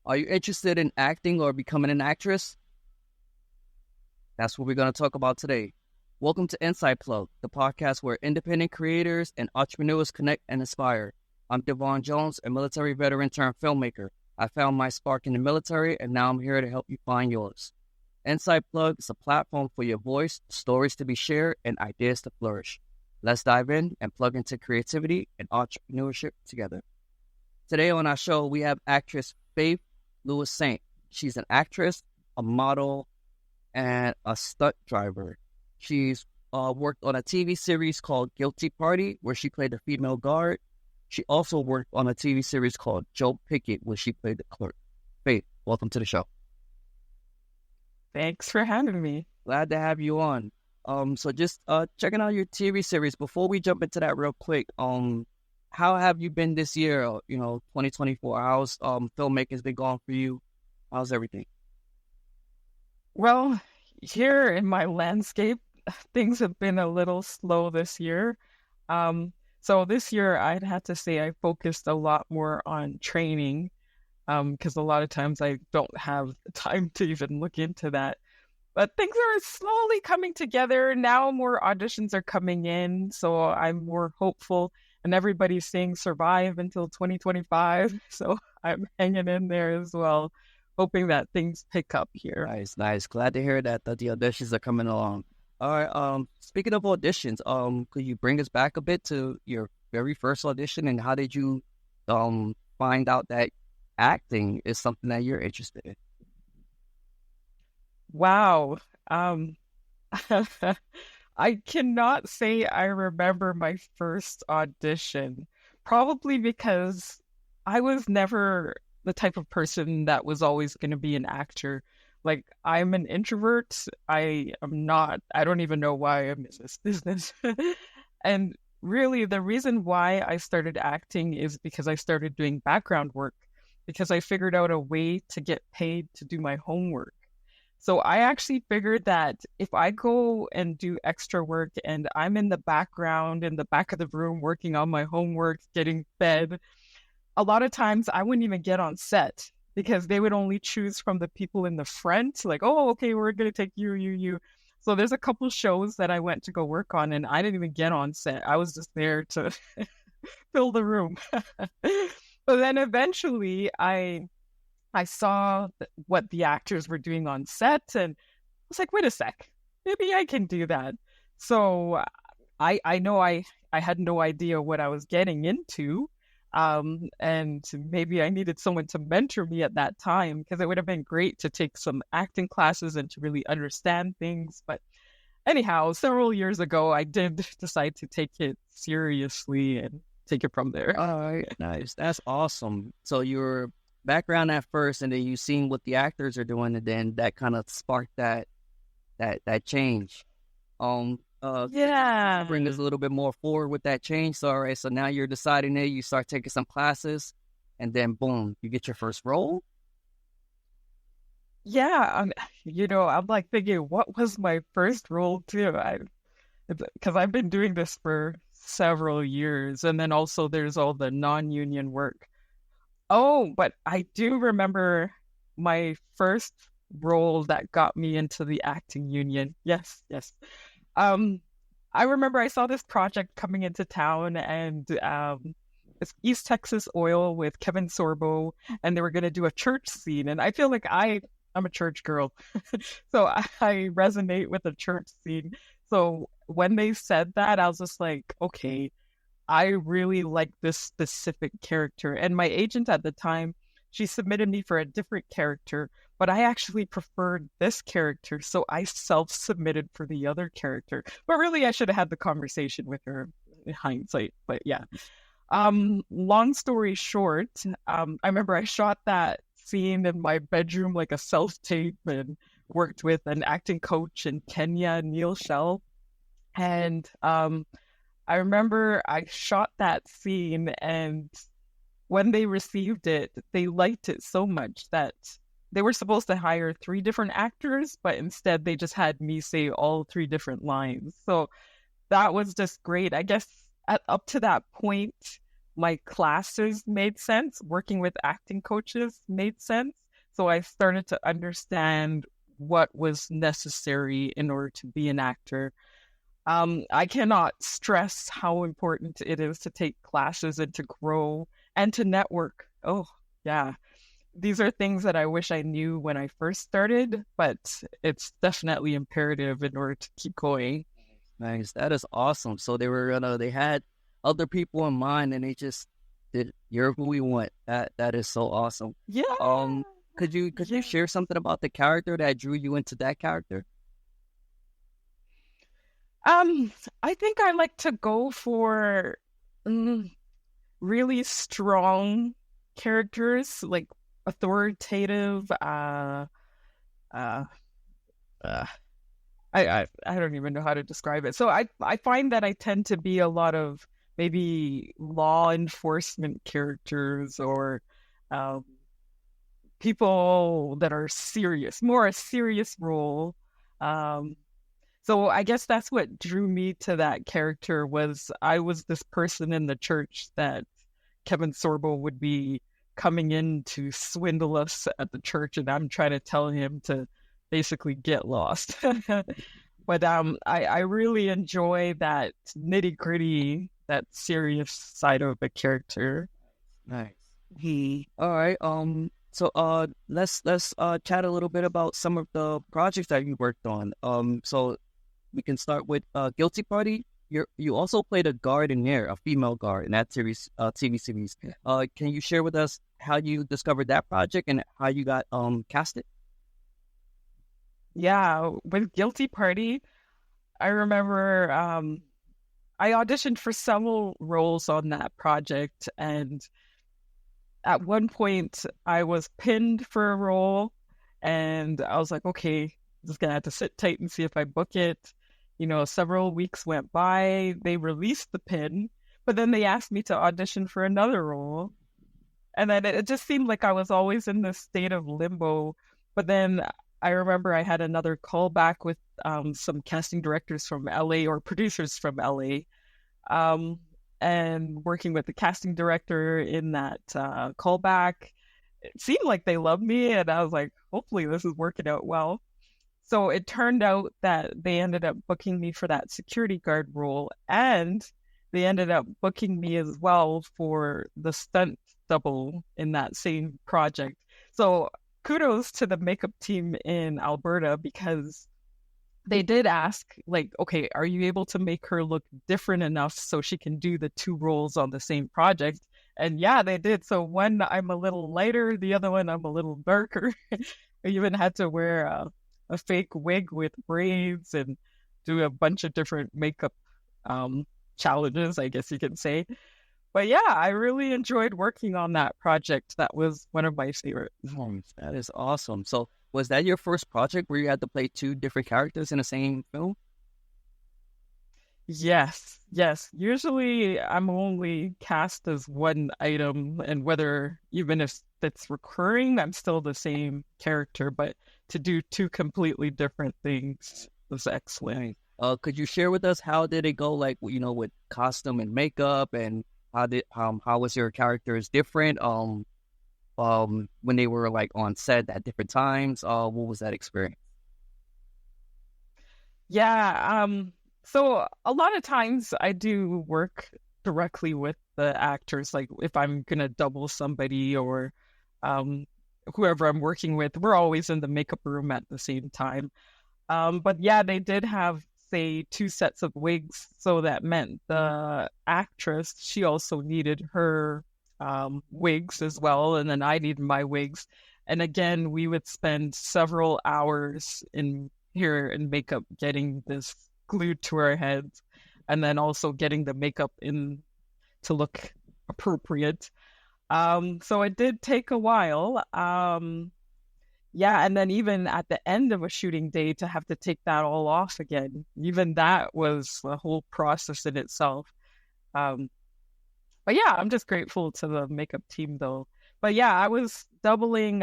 Are you interested in acting or becoming an actress? That's what we're going to talk about today. Welcome to Inside Plug, the podcast where independent creators and entrepreneurs connect and inspire. I'm Devon Jones, a military veteran turned filmmaker. I found my spark in the military, and now I'm here to help you find yours. Inside Plug is a platform for your voice, stories to be shared, and ideas to flourish. Let's dive in and plug into creativity and entrepreneurship together. Today on our show, we have actress Faith Louissaint. She's an actress, a model, and a stunt driver. She's worked on a TV series called Guilty Party, where she played the female guard. She also worked on a TV series called Joe Pickett, where she played the clerk. Faith, welcome to the show. Thanks for having me. Glad to have you on. So just checking out your TV series. Before we jump into that real quick, how have you been this year? 2024. How's filmmakers been going for you? How's everything? Well, here in my landscape, things have been a little slow this year. So this year, I'd have to say I focused a lot more on training because a lot of times I don't have time to even look into that. But things are slowly coming together. Now more auditions are coming in, so I'm more hopeful. And everybody's saying survive until 2025. So I'm hanging in there as well, hoping that things pick up here. Nice. Glad to hear that the auditions are coming along. All right. Speaking of auditions, could you bring us back a bit to your very first audition, and how did you find out that acting is something that you're interested in? Wow. I cannot say I remember my first audition, probably because I was never the type of person that was always going to be an actor. Like, I'm an introvert. I don't even know why I'm in this business. And really, the reason why I started acting is because I started doing background work, because I figured out a way to get paid to do my homework. So I actually figured that if I go and do extra work and I'm in the background, in the back of the room, working on my homework, getting fed, a lot of times I wouldn't even get on set because they would only choose from the people in the front. Like, oh, okay, we're going to take you. So there's a couple shows that I went to go work on and I didn't even get on set. I was just there to fill the room. But then eventually I saw what the actors were doing on set and I was like, wait a sec, maybe I can do that. So I know I had no idea what I was getting into. And maybe I needed someone to mentor me at that time, because it would have been great to take some acting classes and to really understand things. But anyhow, several years ago, I did decide to take it seriously and take it from there. All right, nice. That's awesome. So your background at first, and then you seen what the actors are doing, and then that kind of sparked that change. Yeah. Bring us a little bit more forward with that change. So, all right, so now you're deciding that you start taking some classes, and then boom, you get your first role. Yeah, I'm like thinking, what was my first role too? Because I've been doing this for several years, and then also there's all the non-union work. Oh, but I do remember my first role that got me into the acting union. Yes. I remember I saw this project coming into town, and it's East Texas Oil with Kevin Sorbo, and they were going to do a church scene. And I feel like I'm a church girl, so I resonate with the church scene. So when they said that, I was just like, okay, I really like this specific character. And my agent at the time, she submitted me for a different character, but I actually preferred this character, so I self-submitted for the other character. But really, I should have had the conversation with her in hindsight. But yeah. Long story short, I remember I shot that scene in my bedroom like a self-tape and worked with an acting coach in Kenya, Neil Shell. And I remember I shot that scene, and when they received it, they liked it so much that they were supposed to hire 3 different actors, but instead they just had me say all 3 different lines. So that was just great. I guess up to that point, my classes made sense. Working with acting coaches made sense. So I started to understand what was necessary in order to be an actor. I cannot stress how important it is to take classes and to grow and to network. Oh, yeah. These are things that I wish I knew when I first started, but it's definitely imperative in order to keep going. Nice. That is awesome. So they had other people in mind, and they just did. You're who we want. That is so awesome. Yeah. Could you share something about the character that drew you into that character? I think I like to go for really strong characters, like authoritative. Uh, I don't even know how to describe it. So I find that I tend to be a lot of maybe law enforcement characters or people that are serious, more a serious role. So I guess that's what drew me to that character was I was this person in the church that Kevin Sorbo would be coming in to swindle us at the church, and I'm trying to tell him to basically get lost. But I really enjoy that nitty gritty, that serious side of a character. Nice. All right. So let's chat a little bit about some of the projects that you worked on. So we can start with Guilty Party. You also played a guard in there, a female guard in that series, TV series. Can you share with us how you discovered that project and how you got casted? Yeah, with Guilty Party, I remember I auditioned for several roles on that project, and at one point I was pinned for a role, and I was like, okay, I'm just gonna have to sit tight and see if I book it. You know, several weeks went by, they released the pin, but then they asked me to audition for another role. And then it just seemed like I was always in this state of limbo. But then I remember I had another callback with some casting directors from LA or producers from LA, and working with the casting director in that callback. It seemed like they loved me, and I was like, hopefully this is working out well. So it turned out that they ended up booking me for that security guard role, and they ended up booking me as well for the stunt double in that same project. So kudos to the makeup team in Alberta, because they did ask, like, okay, are you able to make her look different enough so she can do the two roles on the same project? And yeah, they did. So one, I'm a little lighter, the other one, I'm a little darker. I even had to wear a fake wig with braids and do a bunch of different makeup challenges, I guess you can say. But yeah, I really enjoyed working on that project. That was one of my favorites. That is awesome. So was that your first project where you had to play two different characters in the same film? Yes. Usually I'm only cast as one item, and whether even if it's recurring, I'm still the same character, but to do two completely different things was excellent. Could you share with us how did it go, like, you know, with costume and makeup, and how was your characters different when they were like on set at different times? What was that experience? Yeah, so a lot of times I do work directly with the actors, like if I'm gonna double somebody or whoever I'm working with, we're always in the makeup room at the same time. But yeah, they did have, say, two sets of wigs, so that meant the actress, she also needed her wigs as well, and then I needed my wigs. And again, we would spend several hours in here in makeup getting this glued to our heads, and then also getting the makeup in to look appropriate. So it did take a while. Yeah, and then even at the end of a shooting day to have to take that all off again, even that was a whole process in itself. But yeah, I'm just grateful to the makeup team though. But yeah, I was doubling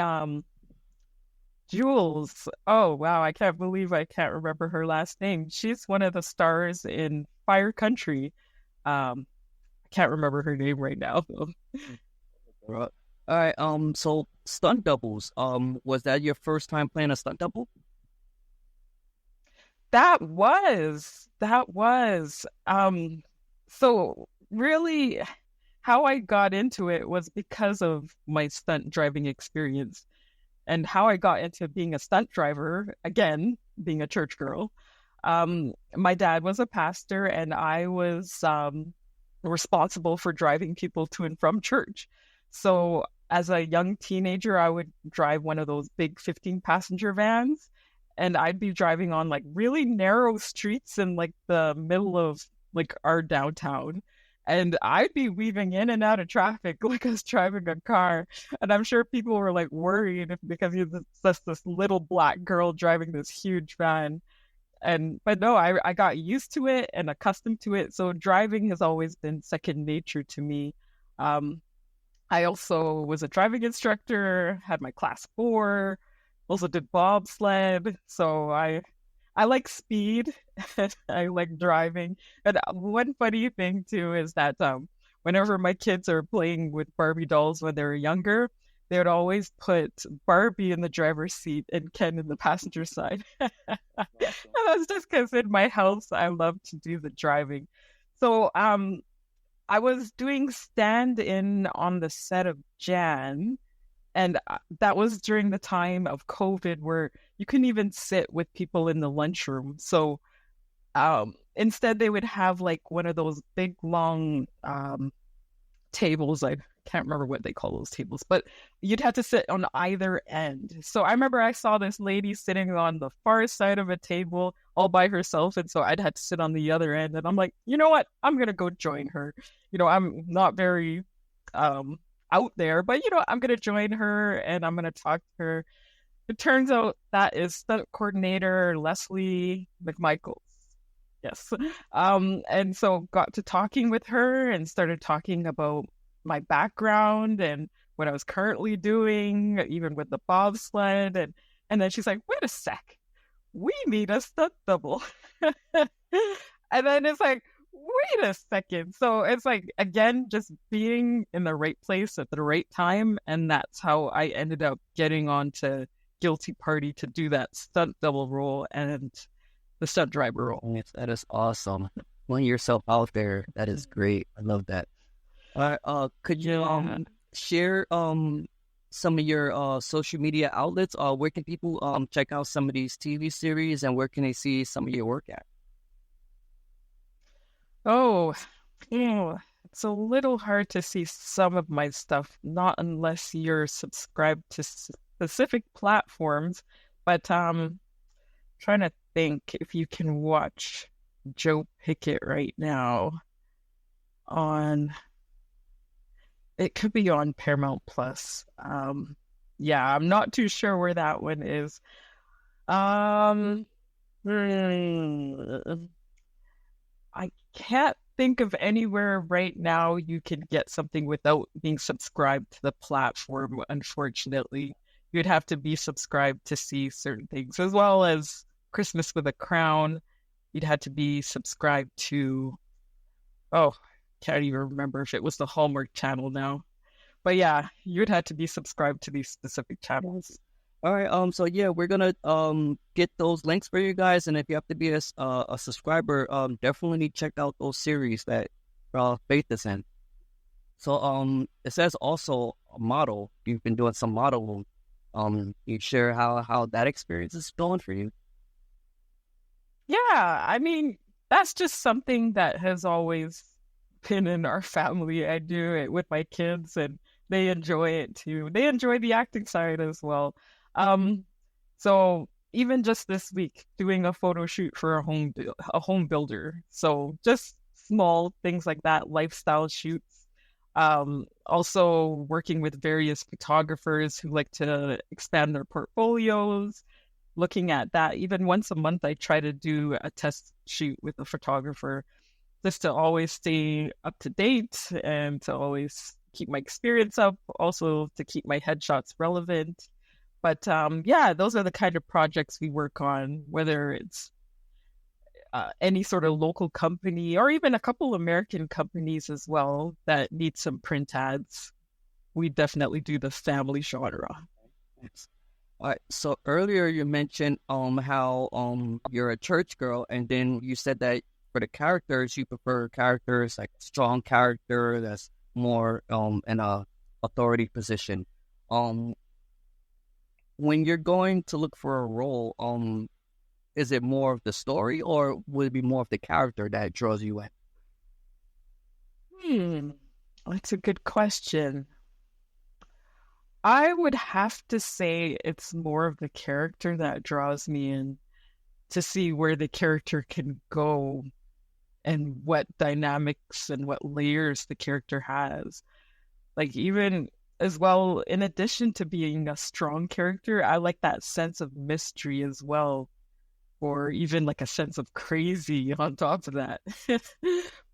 Jules. Oh wow, I can't believe I can't remember her last name. She's one of the stars in Fire Country. I I can't remember her name right now. Right. All right. So stunt doubles. Was that your first time playing a stunt double? That was. So really how I got into it was because of my stunt driving experience and how I got into being a stunt driver, again, being a church girl. My dad was a pastor and I was responsible for driving people to and from church. So as a young teenager, I would drive one of those big 15 passenger vans and I'd be driving on like really narrow streets in like the middle of like our downtown. And I'd be weaving in and out of traffic like I was driving a car. And I'm sure people were like worried because you're just this little black girl driving this huge van. But no, I got used to it and accustomed to it. So driving has always been second nature to me. Um, I also was a driving instructor, had my class 4, also did bobsled. So I like speed. I like driving. And one funny thing too is that whenever my kids are playing with Barbie dolls when they were younger, they would always put Barbie in the driver's seat and Ken in the passenger side. And that's just because in my house I love to do the driving. So I was doing stand-in on the set of Jan, and that was during the time of COVID where you couldn't even sit with people in the lunchroom. So instead, they would have like one of those big, long tables. I can't remember what they call those tables, but you'd have to sit on either end. So I remember I saw this lady sitting on the far side of a table all by herself. And so I'd had to sit on the other end. And I'm like, you know what? I'm going to go join her. I'm not very out there, but I'm going to join her and I'm going to talk to her. It turns out that is stunt coordinator Leslie McMichaels. Yes. And so got to talking with her and started talking about my background and what I was currently doing, even with the bobsled. And then she's like, wait a sec, we need a stunt double. And then it's like, wait a second. So it's like, again, just being in the right place at the right time. And that's how I ended up getting onto Guilty Party to do that stunt double role and the stunt driver role. Yes, that is awesome. Putting yourself out there, that is great. I love that. All right, could you share some of your social media outlets? Where can people check out some of these TV series, and where can they see some of your work at? Oh, it's a little hard to see some of my stuff, not unless you're subscribed to specific platforms. But trying to think if you can watch Joe Pickett right now on. It could be on Paramount Plus. Yeah, I'm not too sure where that one is. I can't think of anywhere right now you can get something without being subscribed to the platform, unfortunately. You'd have to be subscribed to see certain things, as well as Christmas with a Crown. You'd have to be subscribed to, can't even remember if it was the Hallmark channel now. But yeah, you'd have to be subscribed to these specific channels. All right. So yeah, we're gonna get those links for you guys, and if you have to be a subscriber, definitely check out those series that Faith is in. So it says also a model. You've been doing some modeling. You share how that experience is going for you. Yeah, I mean, that's just something that has always been in our family. I do it with my kids and they enjoy it too. They enjoy the acting side as well. So even just this week, doing a photo shoot for a home builder. So just small things like that, lifestyle shoots. Also working with various photographers who like to expand their portfolios. Looking at that, even once a month, I try to do a test shoot with a photographer just to always stay up to date and to always keep my experience up, also to keep my headshots relevant. But yeah, those are the kind of projects we work on, whether it's any sort of local company or even a couple American companies as well that need some print ads, we definitely do the family genre. Yes. All right. So earlier you mentioned how you're a church girl, and then you said that for the characters you prefer characters like a strong character that's more in a authority position. Um, when you're going to look for a role, is it more of the story or would it be more of the character that draws you in? Hmm, that's a good question. I would have to say it's more of the character that draws me in to see where the character can go and what dynamics and what layers the character has. Like, even as well, in addition to being a strong character, I like that sense of mystery as well, or even like a sense of crazy on top of that.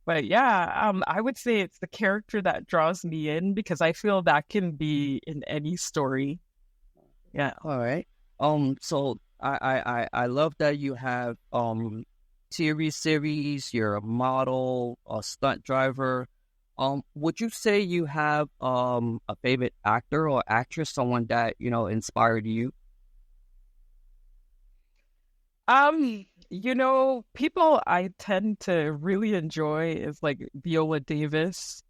But yeah, I would say it's the character that draws me in because I feel that can be in any story. Yeah. All right. So I love that you have TV series, you're a model, a stunt driver. Would you say you have a favorite actor or actress, someone that, inspired you? People I tend to really enjoy is like Viola Davis,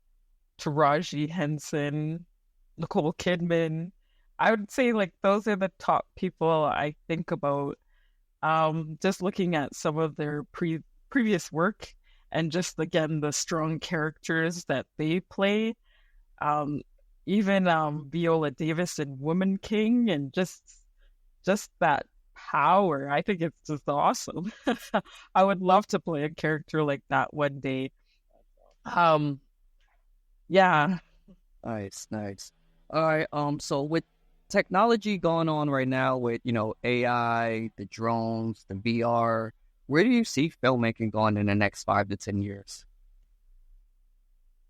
Taraji Henson, Nicole Kidman. I would say like those are the top people I think about. Just looking at some of their previous work and just again the strong characters that they play. Um, Even Viola Davis in Woman King and just that power. I think it's just awesome. I would love to play a character like that one day. Um, yeah. Nice, nice. All right. So with technology going on right now with, AI, the drones, the VR, where do you see filmmaking going in the next 5 to 10 years?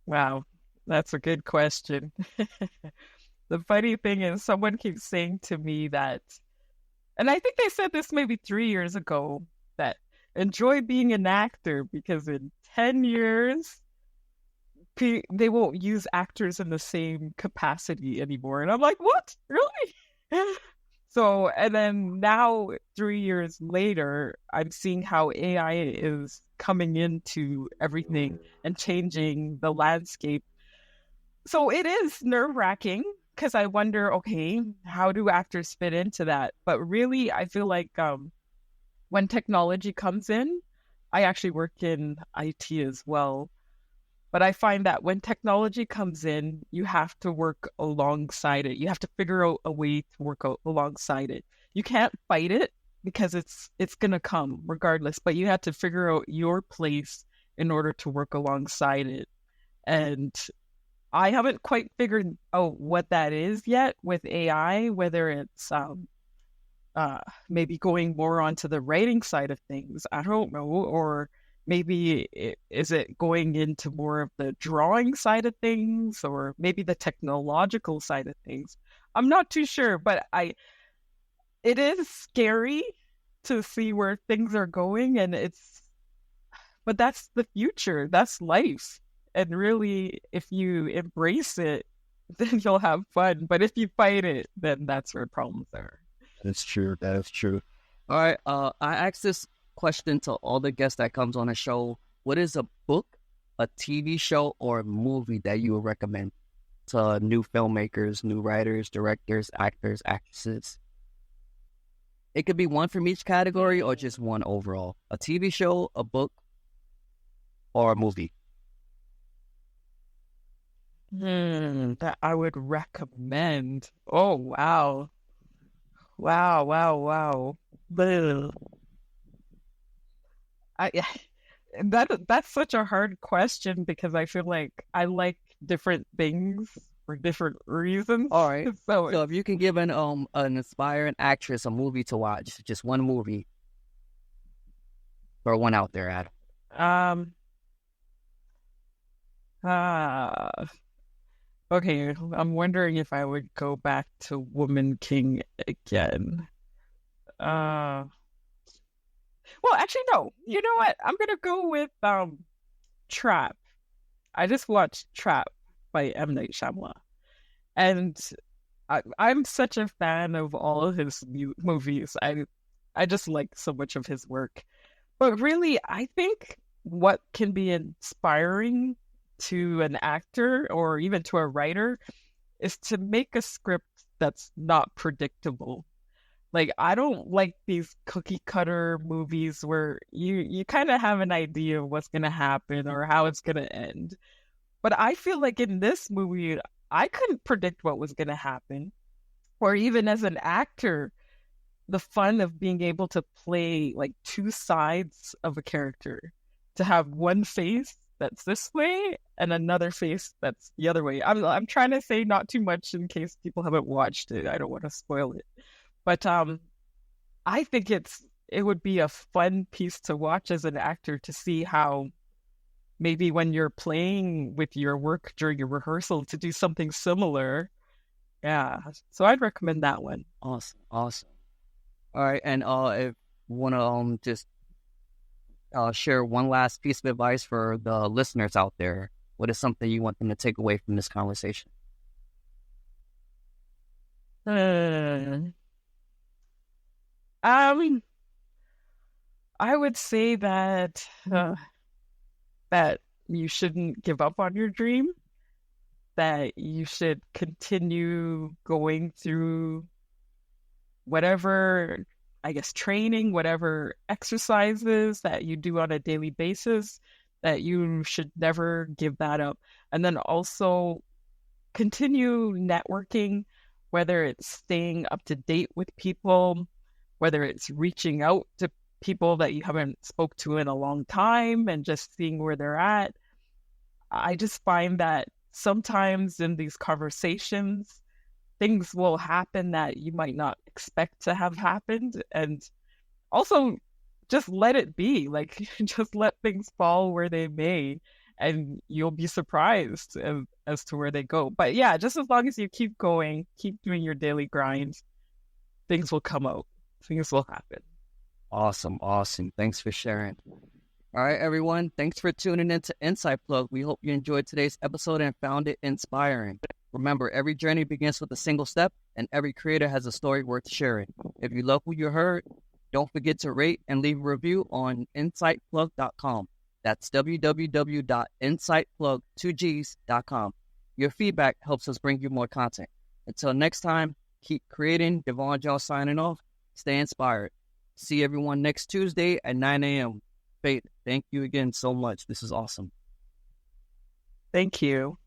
Wow. That's a good question. The funny thing is someone keeps saying to me that, and I think they said this maybe 3 years ago, that enjoy being an actor because in 10 years, they won't use actors in the same capacity anymore. And I'm like, what? Really? So, and then now, 3 years later, I'm seeing how AI is coming into everything and changing the landscape. So it is nerve-wracking because I wonder, okay, how do actors fit into that? But really, I feel like when technology comes in, I actually work in IT as well. But I find that when technology comes in, you have to work alongside it. You have to figure out a way to work alongside it. You can't fight it because it's gonna come regardless. But you have to figure out your place in order to work alongside it. And I haven't quite figured out what that is yet with AI, whether it's maybe going more onto the writing side of things. I don't know, or maybe is it going into more of the drawing side of things, or maybe the technological side of things. I'm not too sure, but it is scary to see where things are going, and but that's the future. That's life. And really, if you embrace it, then you'll have fun. But if you fight it, then that's where problems are. That's true. That is true. All right. I asked this question to all the guests that comes on the show. What is a book, a TV show, or a movie that you would recommend to new filmmakers, new writers, directors, actors, actresses? It could be one from each category or just one overall. A TV show, a book, or a movie. That I would recommend. Oh, wow. Wow, wow, wow. Bleh. I that's such a hard question because I feel like I like different things for different reasons. All right. So So if you can give an aspiring actress a movie to watch, just one movie, throw one out there, Adam. um okay, I'm wondering if I would go back to Woman King again. Uh Well, actually, no. You know what? I'm gonna go with Trap. I just watched Trap by M. Night Shyamalan, and I'm such a fan of all of his movies. I just like so much of his work. But really, I think what can be inspiring to an actor or even to a writer is to make a script that's not predictable. Like I don't like these cookie cutter movies where you kind of have an idea of what's going to happen or how it's going to end. But I feel like in this movie I couldn't predict what was going to happen. Or even as an actor, the fun of being able to play like two sides of a character, to have one face that's this way and another face that's the other way. I'm trying to say not too much in case people haven't watched it. I don't want to spoil it. But I think it would be a fun piece to watch as an actor to see how maybe when you're playing with your work during your rehearsal to do something similar. Yeah. So I'd recommend that one. Awesome. Awesome. All right. And if you want to just share one last piece of advice for the listeners out there, what is something you want them to take away from this conversation? I would say that that you shouldn't give up on your dream, that you should continue going through whatever, I guess, training, whatever exercises that you do on a daily basis, that you should never give that up. And then also continue networking, whether it's staying up to date with people, whether it's reaching out to people that you haven't spoke to in a long time and just seeing where they're at. I just find that sometimes in these conversations, things will happen that you might not expect to have happened. And also just let it be. Like, just let things fall where they may, and you'll be surprised as to where they go. But yeah, just as long as you keep going, keep doing your daily grind, things will come out. Things will happen. Awesome. Awesome. Thanks for sharing. All right, everyone. Thanks for tuning in to Insight Plug. We hope you enjoyed today's episode and found it inspiring. Remember, every journey begins with a single step, and every creator has a story worth sharing. If you love what you heard, don't forget to rate and leave a review on insightplug.com. That's www.insightplug2gs.com. Your feedback helps us bring you more content. Until next time, keep creating. Devon Joe signing off. Stay inspired. See everyone next Tuesday at 9 a.m. Faith, thank you again so much. This is awesome. Thank you.